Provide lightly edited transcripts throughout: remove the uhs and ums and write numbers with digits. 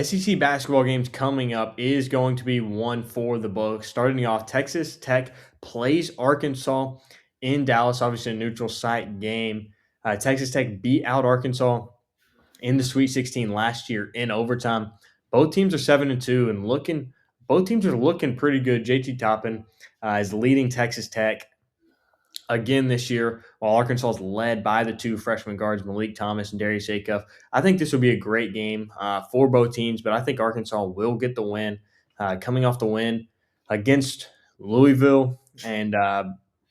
SEC basketball games coming up is going to be one for the books. Starting off, Texas Tech plays Arkansas in Dallas, obviously a neutral site game. Texas Tech beat out Arkansas in the Sweet 16 last year in overtime. Both teams are 7-2 and looking. Both teams are looking pretty good. JT Toppin is leading Texas Tech again this year, while Arkansas is led by the two freshman guards, Malik Thomas and Darius Acuff. I think this will be a great game for both teams, but I think Arkansas will get the win, coming off the win against Louisville and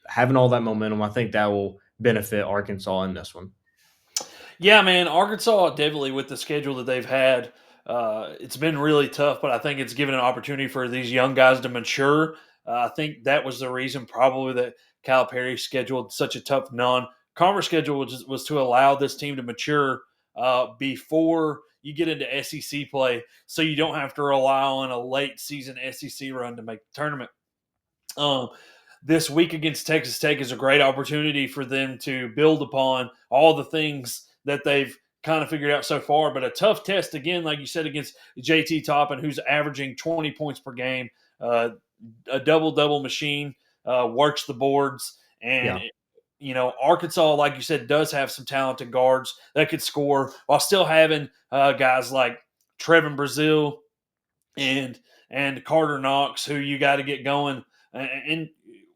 having all that momentum. I think that will benefit Arkansas in this one. Yeah, man, Arkansas definitely with the schedule that they've had, it's been really tough. But I think it's given an opportunity for these young guys to mature. I think that was the reason probably that Calipari scheduled such a tough non-conference schedule was to allow this team to mature before you get into SEC play, so you don't have to rely on a late season SEC run to make the tournament. Um, this week against Texas Tech is a great opportunity for them to build upon all the things that they've kind of figured out so far. But a tough test again, like you said, against JT Toppin, who's averaging 20 points per game, a double double machine, works the boards, and Yeah. Arkansas, like you said, does have some talented guards that could score while still having guys like Trevin Brazil and Carter Knox, who you got to get going. And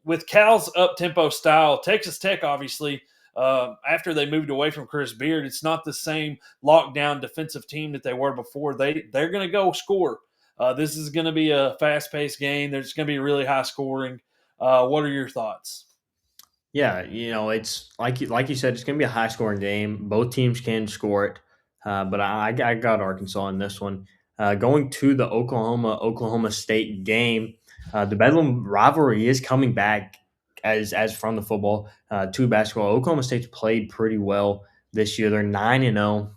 with Cal's up tempo style, Texas Tech obviously, after they moved away from Chris Beard, it's not the same lockdown defensive team that they were before. They're going to go score. This is going to be a fast paced game. There's going to be really high scoring. What are your thoughts? Yeah, it's like you said, it's going to be a high scoring game. Both teams can score it, but I got Arkansas in this one. Going to the Oklahoma State game, the Bedlam rivalry is coming back as from the football to basketball. Oklahoma State's played pretty well this year. They're 9-0.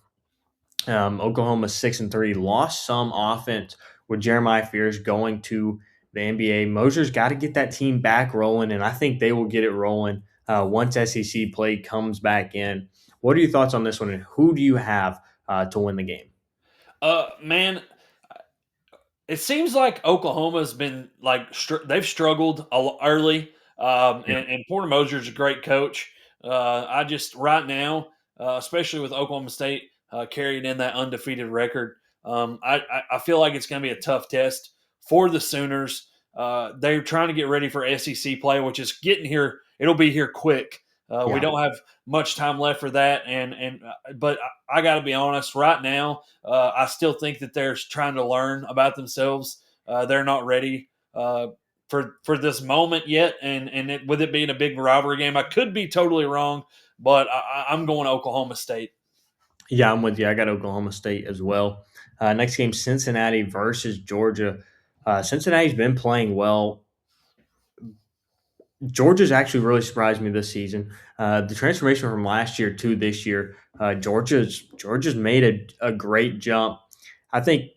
Oklahoma 6-3, lost some offense with Jeremiah Fears going to the NBA. Mosier's got to get that team back rolling, and I think they will get it rolling once SEC play comes back in. What are your thoughts on this one, and who do you have to win the game? Man, it seems like Oklahoma's been like they've struggled early, Yeah, and Porter Mosier's a great coach. I just right now, especially with Oklahoma State carrying in that undefeated record, I feel like it's going to be a tough test for the Sooners. They're trying to get ready for SEC play, which is getting here. It'll be here quick. We yeah. don't have much time left for that, but I got to be honest. Right now, I still think that they're trying to learn about themselves. They're not ready for this moment yet, and with it being a big rivalry game, I could be totally wrong, but I'm going to Oklahoma State. Yeah, I'm with you. I got Oklahoma State as well. Next game, Cincinnati versus Georgia. Cincinnati's been playing well. Georgia's actually really surprised me this season. The transformation from last year to this year, Georgia's made a great jump. I think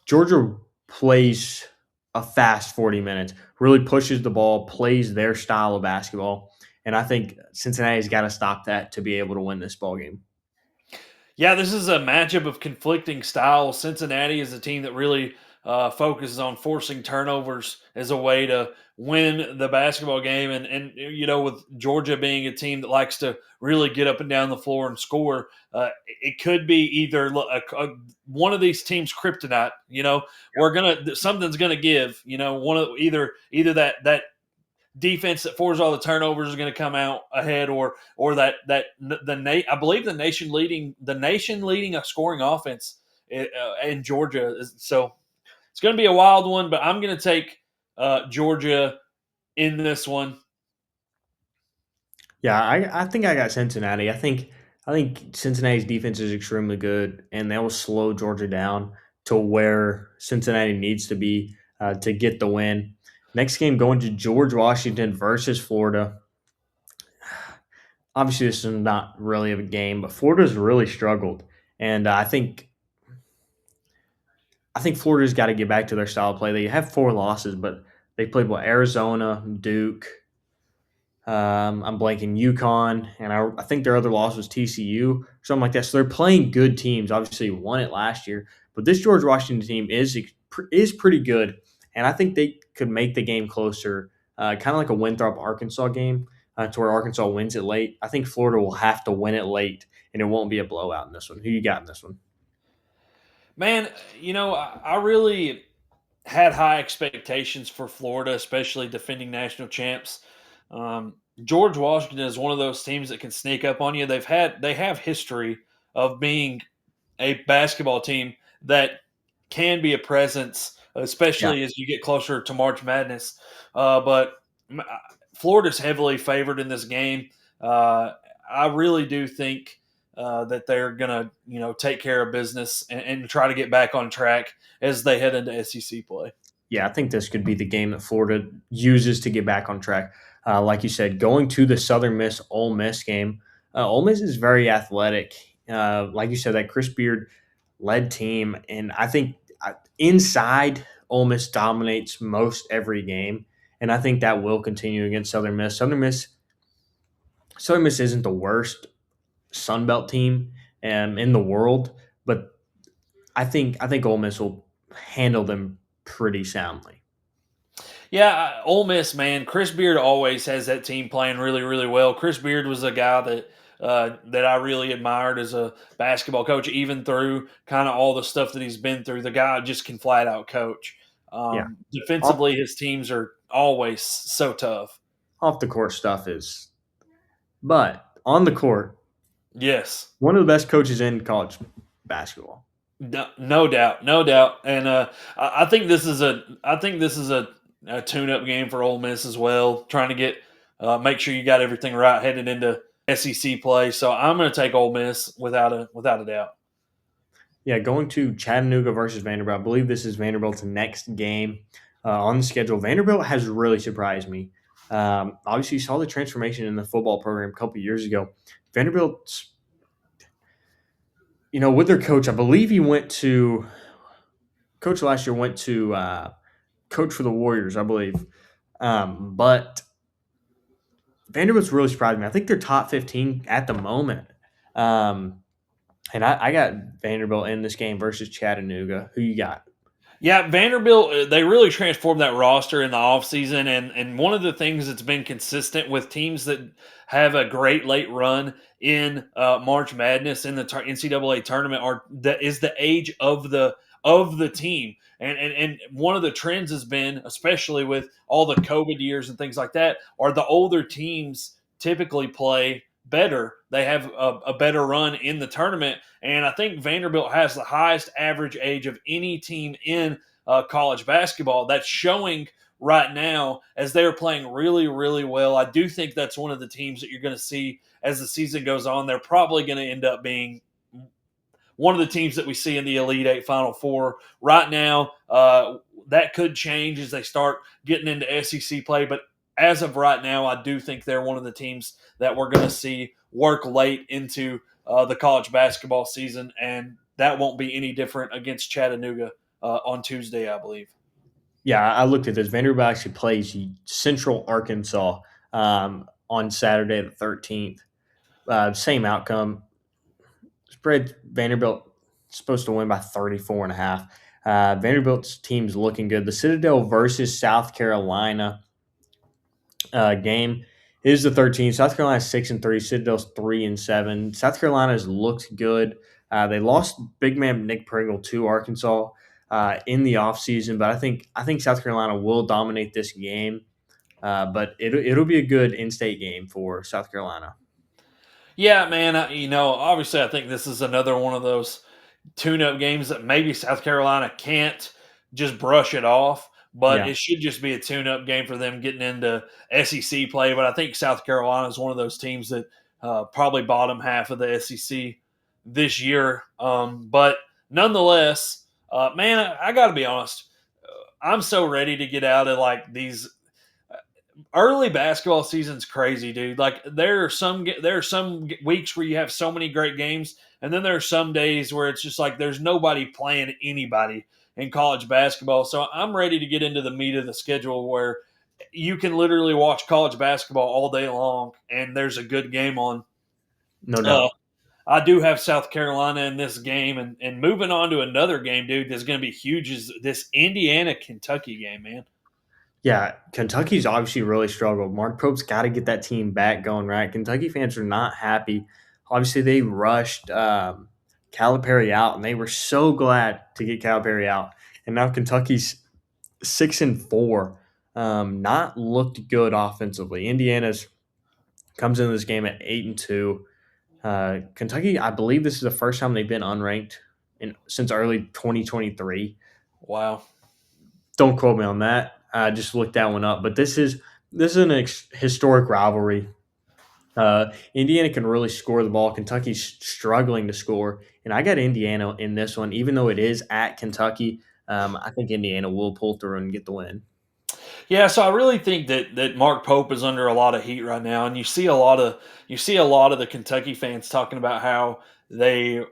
Georgia plays a fast 40 minutes, really pushes the ball, plays their style of basketball, and I think Cincinnati's got to stop that to be able to win this ball game. Yeah, this is a matchup of conflicting styles. Cincinnati is a team that really focuses on forcing turnovers as a way to win the basketball game, and with Georgia being a team that likes to really get up and down the floor and score, it could be either one of these teams' kryptonite. We're gonna something's gonna give. One of either that defense that forces all the turnovers is going to come out ahead, or I believe the nation leading a scoring offense in Georgia. So it's going to be a wild one, but I'm going to take Georgia in this one. Yeah, I think I got Cincinnati. I think Cincinnati's defense is extremely good, and they will slow Georgia down to where Cincinnati needs to be to get the win. Next game going to George Washington versus Florida. Obviously, this is not really a game, but Florida's really struggled, and I think Florida's got to get back to their style of play. They have four losses, but they played Arizona, Duke. I'm blanking UConn, and I think their other loss was TCU, something like that. So they're playing good teams. Obviously, won it last year, but this George Washington team is pretty good, and I think they could make the game closer, kind of like a Winthrop Arkansas game, to where Arkansas wins it late. I think Florida will have to win it late, and it won't be a blowout in this one. Who you got in this one? Man, I really had high expectations for Florida, especially defending national champs. George Washington is one of those teams that can sneak up on you. They have history of being a basketball team that can be a presence, Yeah. especially as you get closer to March Madness. But Florida's heavily favored in this game. Uh, I really do think that they're gonna, take care of business and try to get back on track as they head into SEC play. Yeah, I think this could be the game that Florida uses to get back on track. Like you said, going to the Southern Miss Ole Miss game. Ole Miss is very athletic. Like you said, that Chris Beard led team, and I think inside Ole Miss dominates most every game, and I think that will continue against Southern Miss. Southern Miss isn't the worst Sun Belt team in the world, but I think Ole Miss will handle them pretty soundly. Yeah, Ole Miss, man. Chris Beard always has that team playing really, really well. Chris Beard was a guy that I really admired as a basketball coach, even through kind of all the stuff that he's been through. The guy just can flat out coach. Yeah, off Defensively, his teams are always so tough. off the court stuff is, but on the court, Yes, one of the best coaches in college basketball. no, no doubt, no doubt. And I think this is a tune-up game for Ole Miss as well, trying to make sure you got everything right headed into SEC play. So I'm going to take Ole Miss without a doubt. Yeah, going to Chattanooga versus Vanderbilt. I believe this is Vanderbilt's next game on the schedule. Vanderbilt has really surprised me. Obviously, you saw the transformation in the football program a couple years ago. Vanderbilt's, with their coach, I believe he went to coach last year went to coach for the Warriors, I believe. But Vanderbilt's really surprised me. I think they're top 15 at the moment. Um, and I got Vanderbilt in this game versus Chattanooga. Who you got? Yeah, Vanderbilt, they really transformed that roster in the offseason. And one of the things that's been consistent with teams that have a great late run in March Madness in the NCAA tournament is the age of the team. And one of the trends has been, especially with all the COVID years and things like that, are the older teams typically play better. They have a better run in the tournament. And I think Vanderbilt has the highest average age of any team in college basketball. That's showing right now as they're playing really, really well. I do think that's one of the teams that you're going to see as the season goes on. They're probably going to end up being one of the teams that we see in the Elite Eight Final Four right now. That could change as they start getting into SEC play, but as of right now, I do think they're one of the teams that we're going to see work late into the college basketball season, and that won't be any different against Chattanooga on Tuesday, I believe. Yeah, I looked at this. Vanderbilt actually plays Central Arkansas on Saturday the 13th. Same outcome. Spread Vanderbilt supposed to win by 34 and a half. Vanderbilt's team's looking good. The Citadel versus South Carolina game is the 13th. South Carolina's 6-3. Citadel's 3-7. South Carolina's looked good. They lost big man Nick Pringle to Arkansas in the offseason, but I think South Carolina will dominate this game. But it'll be a good in-state game for South Carolina. Yeah, man. Obviously, I think this is another one of those tune-up games that maybe South Carolina can't just brush it off, but Yeah, it should just be a tune-up game for them getting into SEC play. But I think South Carolina is one of those teams that probably bottom half of the SEC this year. But nonetheless, man, I got to be honest. I'm so ready to get out of like these early basketball season's crazy, dude. Like there are some weeks where you have so many great games, and then there are some days where it's just like there's nobody playing anybody in college basketball. So I'm ready to get into the meat of the schedule where You can literally watch college basketball all day long, and there's a good game on. No Uh, doubt. I do have South Carolina in this game, and moving on to another game, dude, that's going to be huge is this Indiana Kentucky game, man. Yeah, Kentucky's obviously really struggled. Mark Pope's got to get that team back going, right? Kentucky fans are not happy. Obviously, they rushed Calipari out, and they were so glad to get Calipari out. And now Kentucky's 6-4, not looked good offensively. Indiana's comes into this game at 8-2. Kentucky, I believe this is the first time they've been unranked since early 2023. Wow. Don't quote me on that. I just looked that one up, but this is an historic rivalry. Indiana can really score the ball. Kentucky's struggling to score, and I got Indiana in this one, even though it is at Kentucky. I think Indiana will pull through and get the win. Yeah, so I really think that Mark Pope is under a lot of heat right now, and you see a lot of the Kentucky fans talking about how they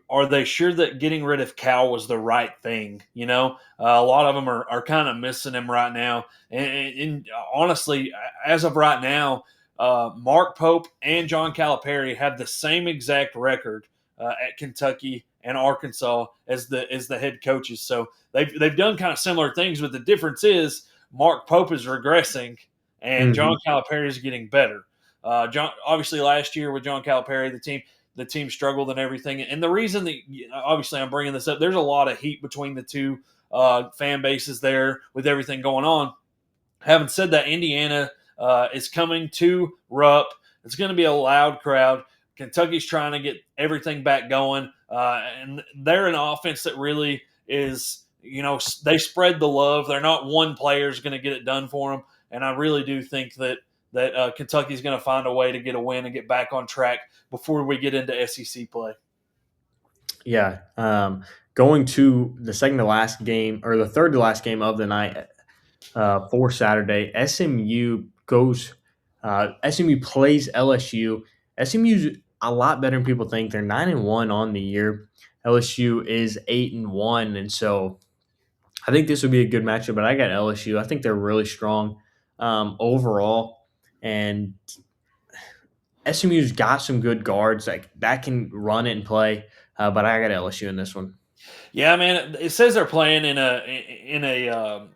sure that getting rid of Cal was the right thing. A lot of them are kind of missing him right now, and honestly, as of right now, Mark Pope and John Calipari have the same exact record at Kentucky and Arkansas as the head coaches. So they've done kind of similar things, but the difference is Mark Pope is regressing, and John Mhm. Calipari is getting better. John, obviously, last year with John Calipari, the team struggled and everything. And the reason that obviously I'm bringing this up, there's a lot of heat between the two fan bases there with everything going on. Having said that, Indiana is coming to Rupp. It's going to be a loud crowd. Kentucky's trying to get everything back going, and they're an offense that really is. They spread the love. They're not one player is going to get it done for them, and I really do think that Kentucky's going to find a way to get a win and get back on track before we get into SEC play. Yeah. Going to the second to last game or the third to last game of the night for Saturday, SMU plays LSU. SMU's a lot better than people think. They're 9-1 on the year. LSU is 8-1, and so I think this would be a good matchup. But I got LSU. I think they're really strong overall, and SMU's got some good guards that can run it and play. But I got LSU in this one. Yeah, man. It says they're playing in a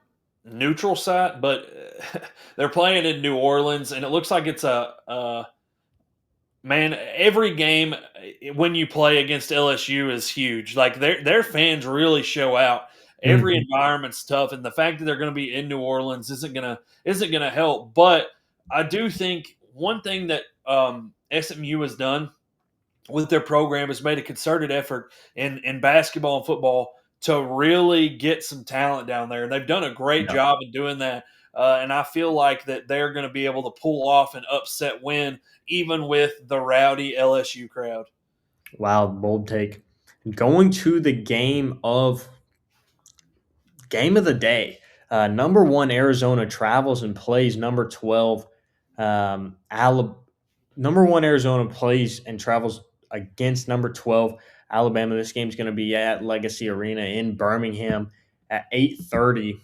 neutral site, but they're playing in New Orleans, and it looks like it's a man. Every game when you play against LSU is huge. Like their fans really show out. Every Mhm. environment's tough, and the fact that they're going to be in New Orleans isn't gonna help. But I do think one thing that SMU has done with their program has made a concerted effort in basketball and football to really get some talent down there. And they've done a great Yeah. job in doing that. And I feel like that they're going to be able to pull off an upset win, even with the rowdy LSU crowd. Wow, bold take. Going to the game of the day. Number one, Arizona travels and plays number 12. Alabama. Number one, Arizona plays and travels against number 12, Alabama. This game's going to be at Legacy Arena in Birmingham at 8:30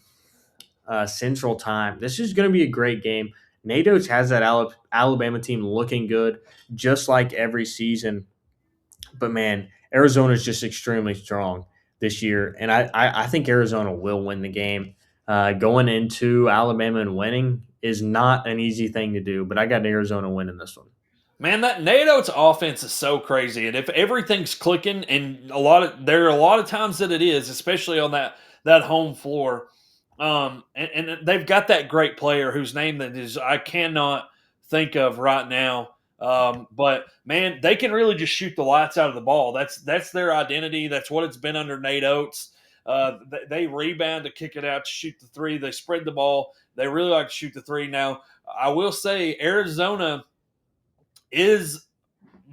Central Time. This is going to be a great game. Natos has that Alabama team looking good, just like every season. But man, Arizona is just extremely strong this year, and I think Arizona will win the game. Going into Alabama and winning is not an easy thing to do, but I got Arizona winning this one. Man, that NATO's offense is so crazy, and if everything's clicking, and there are a lot of times that it is, especially on that home floor, and they've got that great player whose name that is I cannot think of right now. But man, they can really just shoot the lights out of the ball. That's their identity. That's what it's been under Nate Oates. They rebound to kick it out to shoot the three. They spread the ball. They really like to shoot the three. Now, I will say Arizona is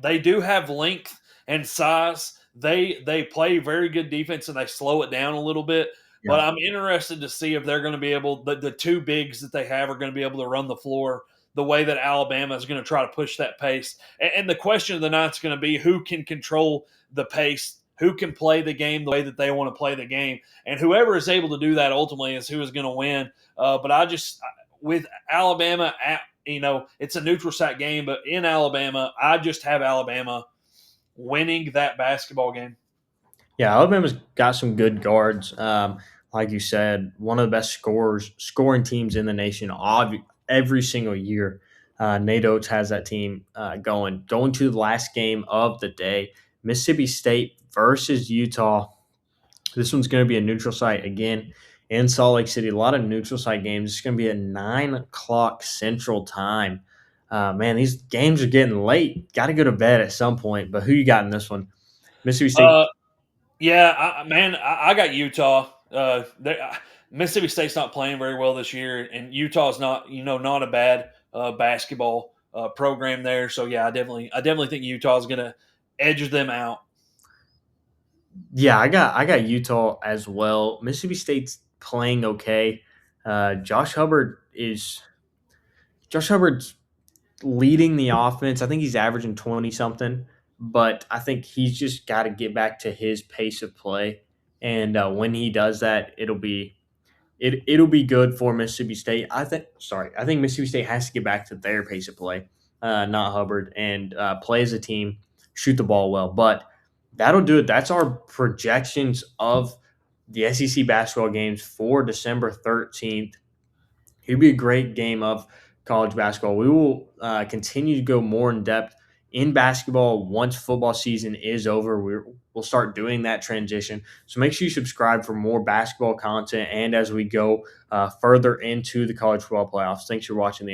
they do have length and size. They play very good defense and they slow it down a little bit. But Yeah. I'm interested to see if they're going to be able the two bigs that they have are going to be able to run the floor the way that Alabama is going to try to push that pace. And the question of the night is going to be who can control the pace, who can play the game the way that they want to play the game, and whoever is able to do that ultimately is who is going to win. But with Alabama at, it's a neutral site game, but in Alabama, I just have Alabama winning that basketball game. Yeah, Alabama's got some good guards. Like you said, one of the best scoring teams in the nation, every single year. Nate Oates has that team going to the last game of the day. Mississippi State versus Utah. This one's going to be a neutral site again in Salt Lake City. A lot of neutral site games. It's going to be at 9 o'clock Central Time. Man, these games are getting late. Got to go to bed at some point. But who you got in this one? Mississippi State. Uh, yeah, man, I got Utah. Mississippi State's not playing very well this year, and Utah's not, not a bad basketball program there. So yeah, I definitely think Utah's going to edge them out. Yeah, I got Utah as well. Mississippi State's playing okay. Josh Hubbard's leading the offense. I think he's averaging 20 something, but I think he's just got to get back to his pace of play. And when he does that, it'll be good for Mississippi State. I think Mississippi State has to get back to their pace of play, not Hubbard, and play as a team, shoot the ball well. But that'll do it. That's our projections of the SEC basketball games for December 13th. It'll be a great game of college basketball. We will continue to go more in depth in basketball once football season is over. We'll start doing that transition. So make sure you subscribe for more basketball content and as we go further into the college football playoffs. Thanks for watching the